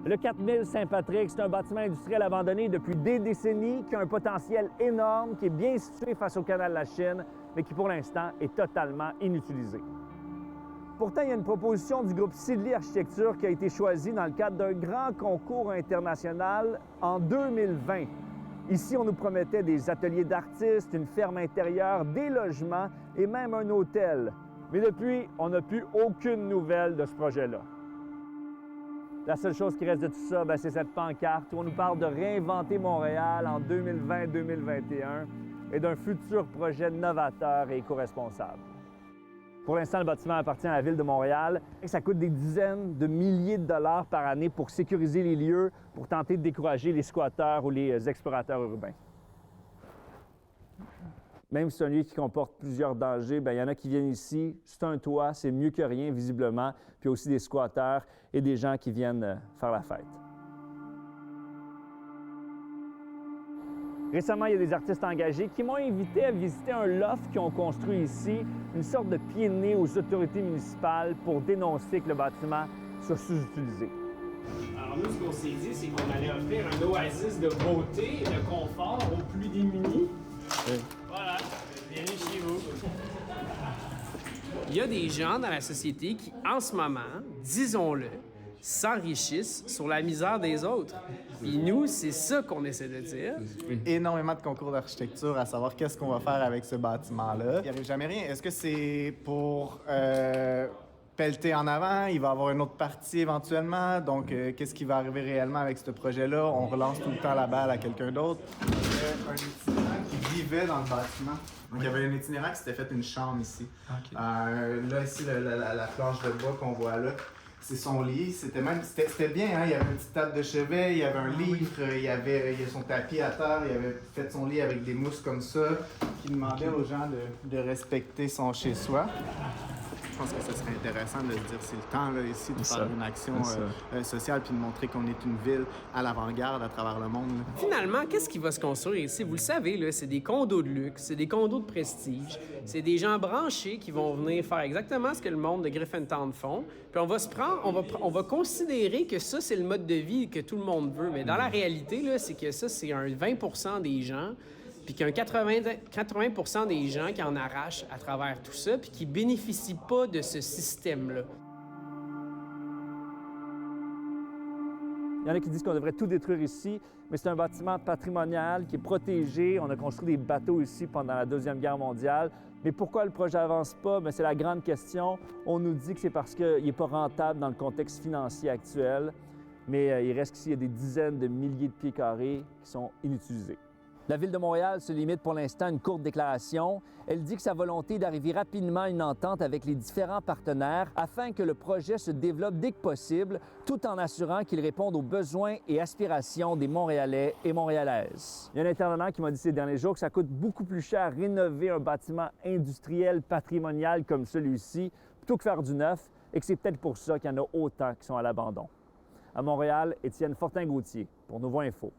Le 4000 Saint-Patrick, c'est un bâtiment industriel abandonné depuis des décennies qui a un potentiel énorme, qui est bien situé face au canal de la Chine, mais qui pour l'instant est totalement inutilisé. Pourtant, il y a une proposition du groupe Sidley Architecture qui a été choisie dans le cadre d'un grand concours international en 2020. Ici, on nous promettait des ateliers d'artistes, une ferme intérieure, des logements et même un hôtel. Mais depuis, on n'a plus aucune nouvelle de ce projet-là. La seule chose qui reste de tout ça, c'est cette pancarte où on nous parle de réinventer Montréal en 2020-2021 et d'un futur projet novateur et éco-responsable. Pour l'instant, le bâtiment appartient à la Ville de Montréal et ça coûte des dizaines de milliers de dollars par année pour sécuriser les lieux, pour tenter de décourager les squatteurs ou les explorateurs urbains. Même si c'est un lieu qui comporte plusieurs dangers, il y en a qui viennent ici, c'est un toit, c'est mieux que rien visiblement, puis aussi des squatteurs et des gens qui viennent faire la fête. Récemment, il y a des artistes engagés qui m'ont invité à visiter un loft qu'ils ont construit ici, une sorte de pied de nez aux autorités municipales pour dénoncer que le bâtiment soit sous-utilisé. Alors nous, ce qu'on s'est dit, c'est qu'on allait offrir un oasis de beauté et de confort aux plus démunis. Oui. Voilà, bienvenue chez vous. Il y a des gens dans la société qui, en ce moment, disons-le, s'enrichissent sur la misère des autres. Puis nous, c'est ça qu'on essaie de dire. Énormément de concours d'architecture à savoir qu'est-ce qu'on va faire avec ce bâtiment-là. Il n'y arrive jamais rien. Est-ce que c'est pour pelleter en avant? Il va y avoir une autre partie éventuellement. Donc, qu'est-ce qui va arriver réellement avec ce projet-là? On relance tout le temps la balle à quelqu'un d'autre. Un itinérant qui vivait dans le bâtiment. Donc, il y avait un itinérant qui s'était fait une chambre ici. Okay. Là, ici, la planche de bois qu'on voit là, c'est son lit. C'était bien, hein? Il y avait une petite table de chevet, il y avait un livre, il y avait son tapis à terre, il avait fait son lit avec des mousses comme ça, qui demandait aux gens de respecter son chez-soi. Je pense que ce serait intéressant de se dire c'est le temps là, ici de faire une action sociale puis de montrer qu'on est une ville à l'avant-garde à travers le monde. Là. Finalement, qu'est-ce qui va se construire ici? Vous le savez, là, c'est des condos de luxe, c'est des condos de prestige, c'est des gens branchés qui vont venir faire exactement ce que le monde de Griffintown font. Puis on va considérer que ça, c'est le mode de vie que tout le monde veut. Mais dans la réalité, là, c'est que ça, c'est un 20% des gens. Puis qu'il y a 80% des gens qui en arrachent à travers tout ça, puis qui ne bénéficient pas de ce système-là. Il y en a qui disent qu'on devrait tout détruire ici, mais c'est un bâtiment patrimonial qui est protégé. On a construit des bateaux ici pendant la Deuxième Guerre mondiale. Mais pourquoi le projet n'avance pas? C'est la grande question. On nous dit que c'est parce qu'il n'est pas rentable dans le contexte financier actuel. Mais il reste qu'ici, il y a des dizaines de milliers de pieds carrés qui sont inutilisés. La Ville de Montréal se limite pour l'instant à une courte déclaration. Elle dit que sa volonté est d'arriver rapidement à une entente avec les différents partenaires afin que le projet se développe dès que possible, tout en assurant qu'il réponde aux besoins et aspirations des Montréalais et Montréalaises. Il y a un intervenant qui m'a dit ces derniers jours que ça coûte beaucoup plus cher rénover un bâtiment industriel patrimonial comme celui-ci plutôt que faire du neuf et que c'est peut-être pour ça qu'il y en a autant qui sont à l'abandon. À Montréal, Étienne Fortin-Gauthier pour Nouveau Info.